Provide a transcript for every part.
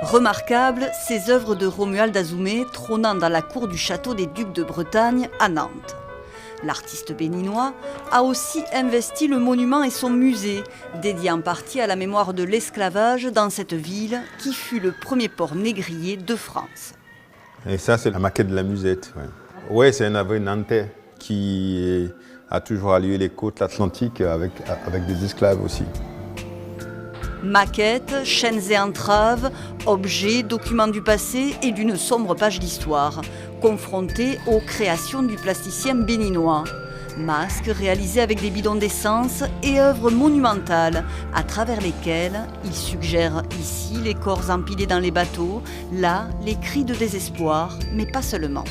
Remarquables, ces œuvres de Romuald Azoumé trônant dans la cour du château des Ducs de Bretagne à Nantes. L'artiste béninois a aussi investi le monument et son musée, dédié en partie à la mémoire de l'esclavage dans cette ville qui fut le premier port négrier de France. Et ça, c'est la maquette de la musette. Ouais, c'est un navire nantais qui a toujours allié les côtes atlantiques avec des esclaves aussi. Maquettes, chaînes et entraves, objets, documents du passé et d'une sombre page d'histoire, confrontés aux créations du plasticien béninois. Masques réalisés avec des bidons d'essence et œuvres monumentales, à travers lesquelles il suggère ici les corps empilés dans les bateaux, là les cris de désespoir, mais pas seulement.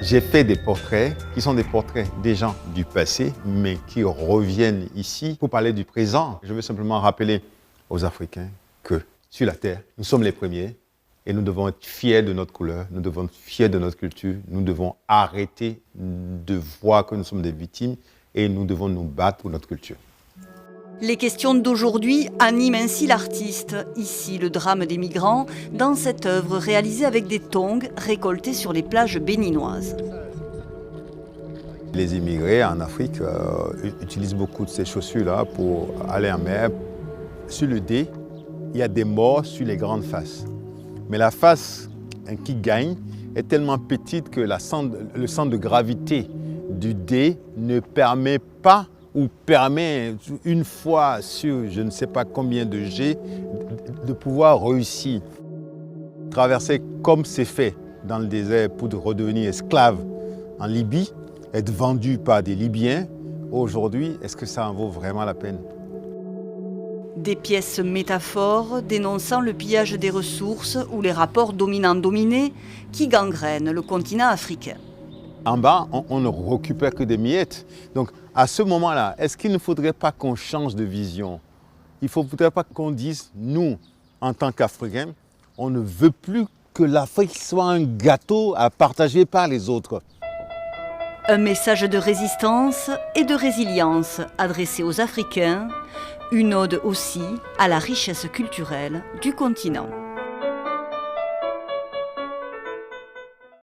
J'ai fait des portraits qui sont des portraits des gens du passé, mais qui reviennent ici pour parler du présent. Je veux simplement rappeler aux Africains que sur la Terre, nous sommes les premiers et nous devons être fiers de notre couleur, nous devons être fiers de notre culture, nous devons arrêter de voir que nous sommes des victimes et nous devons nous battre pour notre culture. Les questions d'aujourd'hui animent ainsi l'artiste. Ici, le drame des migrants, dans cette œuvre réalisée avec des tongs récoltés sur les plages béninoises. Les immigrés en Afrique utilisent beaucoup de ces chaussures-là pour aller en mer. Sur le dé, il y a des morts sur les grandes faces. Mais la face qui gagne est tellement petite que le centre de gravité du dé ne permet pas ou permet une fois sur je ne sais pas combien de G de pouvoir réussir. Traverser comme c'est fait dans le désert pour redevenir esclave en Libye, être vendu par des Libyens, aujourd'hui, est-ce que ça en vaut vraiment la peine ? Des pièces métaphores dénonçant le pillage des ressources ou les rapports dominant-dominé qui gangrènent le continent africain. En bas, on ne récupère que des miettes. Donc, à ce moment-là, est-ce qu'il ne faudrait pas qu'on change de vision? Il ne faudrait pas qu'on dise, nous, en tant qu'Africains, on ne veut plus que l'Afrique soit un gâteau à partager par les autres. Un message de résistance et de résilience adressé aux Africains, une ode aussi à la richesse culturelle du continent.